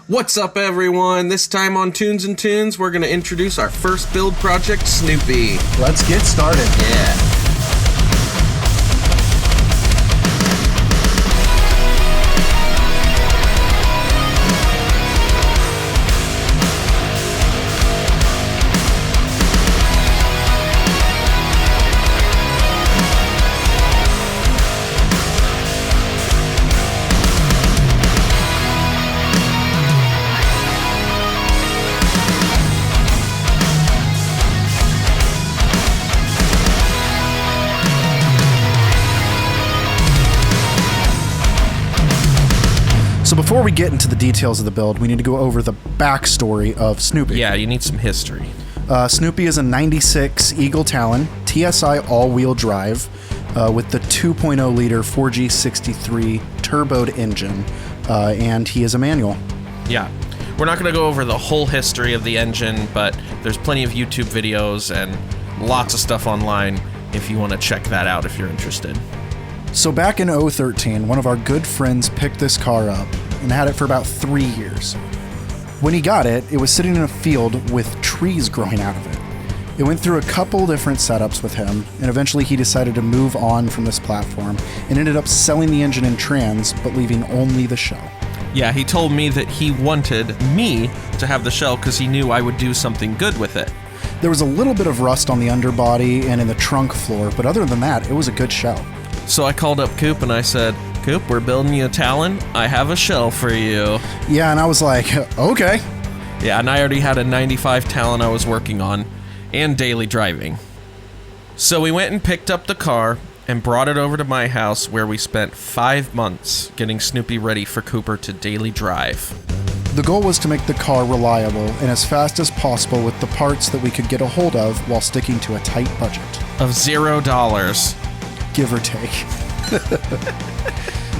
What's up, everyone? This time on Tunes and Tunes, we're going to introduce our first build project, Snoopy. Let's get started. Yeah. So before we get into the details of the build, we need to go over the backstory of Snoopy. Yeah, you need some history. Snoopy is a 96 Eagle Talon, TSI all-wheel drive, with the 2.0-liter 4G63 turboed engine, and he is a manual. Yeah. We're not going to go over the whole history of the engine, but there's plenty of YouTube videos and lots of stuff online if you want to check that out if you're interested. So back in 2013, one of our good friends picked this car up and had it for about 3 years. When he got it, it was sitting in a field with trees growing out of it. It went through a couple different setups with him, and eventually he decided to move on from this platform and ended up selling the engine and trans, but leaving only the shell. Yeah, he told me that he wanted me to have the shell because he knew I would do something good with it. There was a little bit of rust on the underbody and in the trunk floor, but other than that, it was a good shell. So I called up Coop and I said, Coop, we're building you a Talon. I have a shell for you. Yeah, and I was like, okay. Yeah, and I already had a 95 Talon I was working on and daily driving. So we went and picked up the car and brought it over to my house where we spent 5 months getting Snoopy ready for Cooper to daily drive. The goal was to make the car reliable and as fast as possible with the parts that we could get a hold of while sticking to a tight budget. Of $0. Give or take.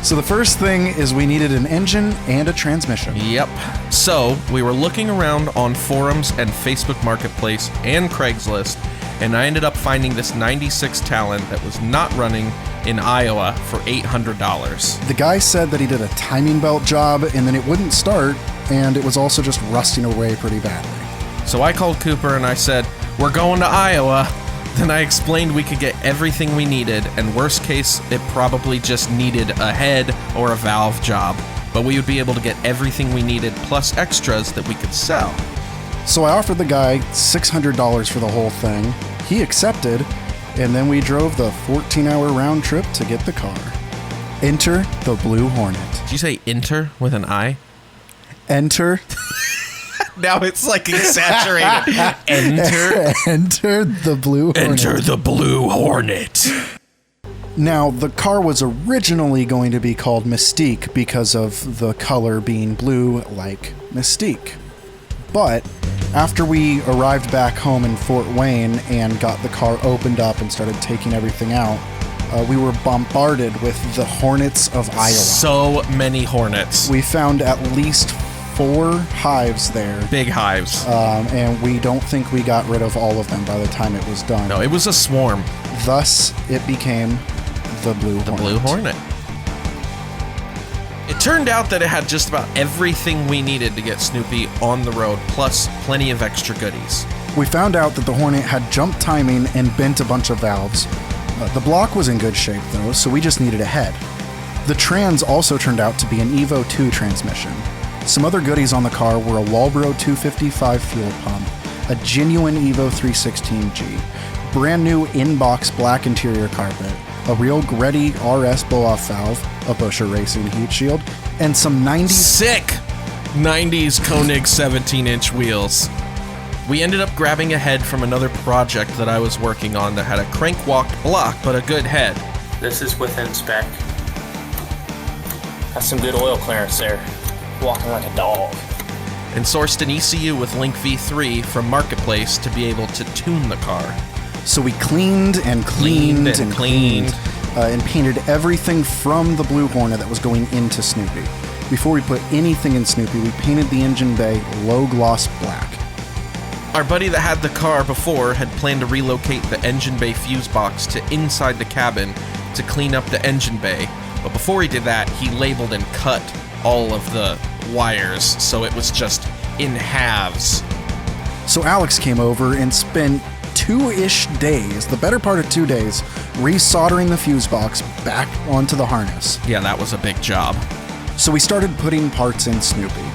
So the first thing is we needed an engine and a transmission. Yep. So we were looking around on forums and Facebook Marketplace and Craigslist, and I ended up finding this 96 Talon that was not running in Iowa for $800. The guy said that he did a timing belt job and then it wouldn't start, and it was also just rusting away pretty badly. So I called Cooper and I said, we're going to Iowa. Then I explained we could get everything we needed, and worst case, it probably just needed a head or a valve job. But we would be able to get everything we needed plus extras that we could sell. So I offered the guy $600 for the whole thing. He accepted, and then we drove the 14-hour round trip to get the car. Enter the Blue Hornet. Did you say enter with an I? Enter. Now it's like exaggerated. Enter the Blue Hornet. Enter the Blue Hornet. Now, the car was originally going to be called Mystique because of the color being blue like Mystique. But after we arrived back home in Fort Wayne and got the car opened up and started taking everything out, we were bombarded with the Hornets of Iowa. So many Hornets. We found at least 4 hives there. Big hives. And we don't think we got rid of all of them by the time it was done. No, it was a swarm. Thus, it became the Blue Hornet. The Blue Hornet. It turned out that it had just about everything we needed to get Snoopy on the road, plus plenty of extra goodies. We found out that the Hornet had jump timing and bent a bunch of valves. The block was in good shape, though, so we just needed a head. The trans also turned out to be an Evo 2 transmission. Some other goodies on the car were a Walbro 255 fuel pump, a genuine Evo 316G, brand new in-box black interior carpet, a real Greddy RS blow-off valve, a Buescher Racing heat shield, and some 90s... Sick! 90s Koenig 17-inch wheels. We ended up grabbing a head from another project that I was working on that had a crank-walked block, but a good head. This is within spec. Has some good oil clearance there. Walking like a dog. And sourced an ECU with Link V3 from Marketplace to be able to tune the car. So we cleaned and painted everything from the Blue Hornet that was going into Snoopy. Before we put anything in Snoopy, we painted the engine bay low gloss black. Our buddy that had the car before had planned to relocate the engine bay fuse box to inside the cabin to clean up the engine bay. But before he did that, he labeled and cut all of the wires, so it was just in halves. So Alex came over and spent 2-ish days, the better part of 2 days, resoldering the fuse box back onto the harness. Yeah, that was a big job. So we started putting parts in Snoopy.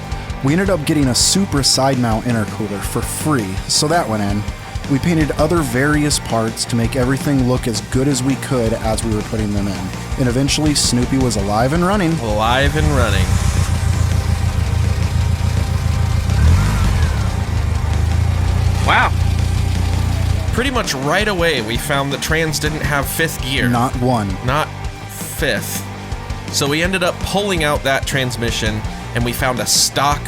We ended up getting a Supra side mount intercooler for free, so that went in. We painted other various parts to make everything look as good as we could as we were putting them in. And eventually Snoopy was alive and running. Alive and running. Wow. Pretty much right away, we found the trans didn't have 5th gear. Not one. Not 5th. So we ended up pulling out that transmission, and we found a stock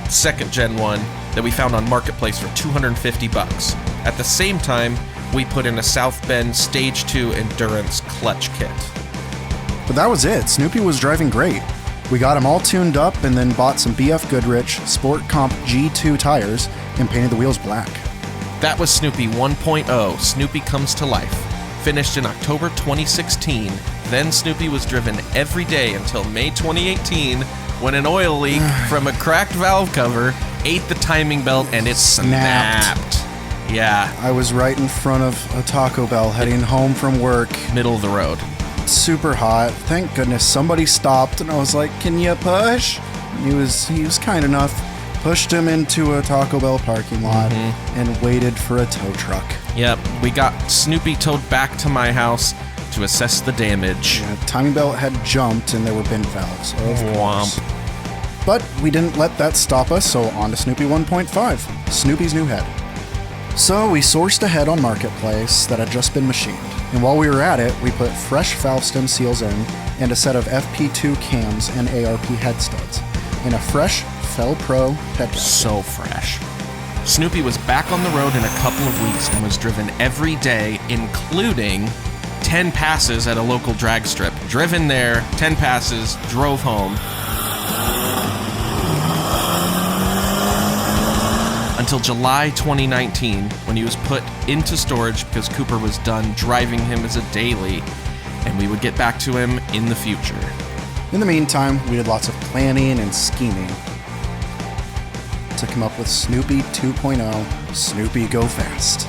2nd gen one that we found on Marketplace for $250. At the same time, we put in a South Bend Stage 2 Endurance clutch kit. But that was it. Snoopy was driving great. We got him all tuned up and then bought some BF Goodrich Sport Comp G2 tires and painted the wheels black. That was Snoopy 1.0, Snoopy Comes to Life. Finished in October 2016. Then Snoopy was driven every day until May 2018, when an oil leak from a cracked valve cover ate the timing belt and it snapped. Yeah. I was right in front of a Taco Bell heading home from work. Middle of the road. Super hot. Thank goodness somebody stopped and I was like, "Can you push?" And he was kind enough. Pushed him into a Taco Bell parking lot and waited for a tow truck. Yep, we got Snoopy towed back to my house to assess the damage. Yeah, timing belt had jumped and there were bent valves. Of course. But we didn't let that stop us, so on to Snoopy 1.5, Snoopy's new head. So we sourced a head on Marketplace that had just been machined. And while we were at it, we put fresh valve stem seals in and a set of FP2 cams and ARP head studs. And a fresh Fel Pro head gasket. So fresh. Snoopy was back on the road in a couple of weeks and was driven every day, including 10 passes at a local drag strip. Driven there, 10 passes, drove home. Until July 2019, when he was put into storage because Cooper was done driving him as a daily, and we would get back to him in the future. In the meantime, we did lots of planning and scheming to come up with Snoopy 2.0, Snoopy Go Fast.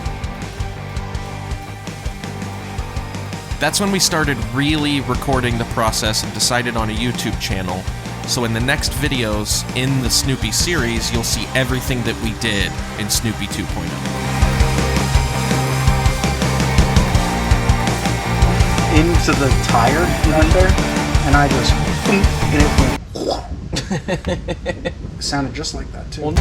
That's when we started really recording the process and decided on a YouTube channel. So in the next videos in the Snoopy series, you'll see everything that we did in Snoopy 2.0. Into the tire right there, and I just, and it went. It sounded just like that too.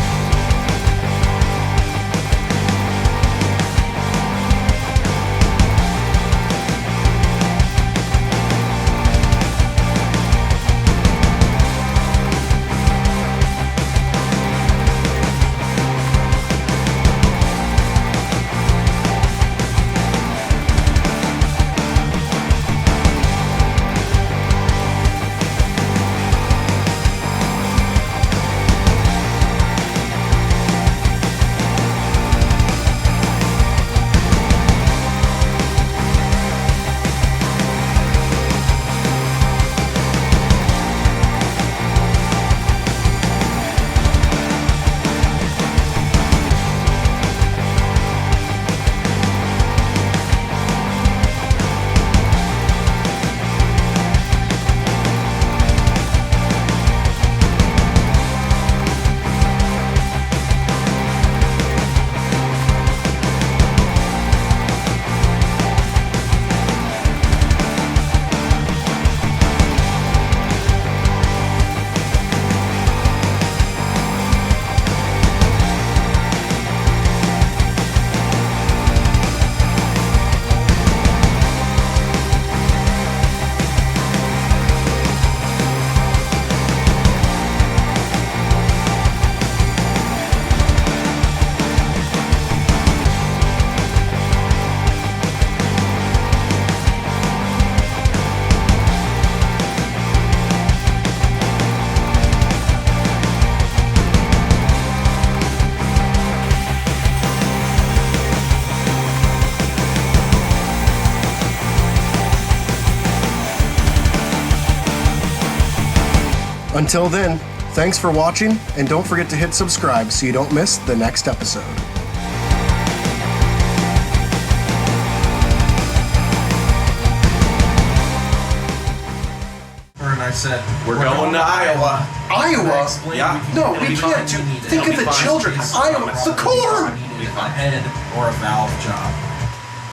Until then, Thanks for watching, and don't forget to hit subscribe so you don't miss the next episode. And I said, we're going to Iowa. Iowa? Yeah. No, we can't. Think of the children. Iowa, the corn! A head or a valve job.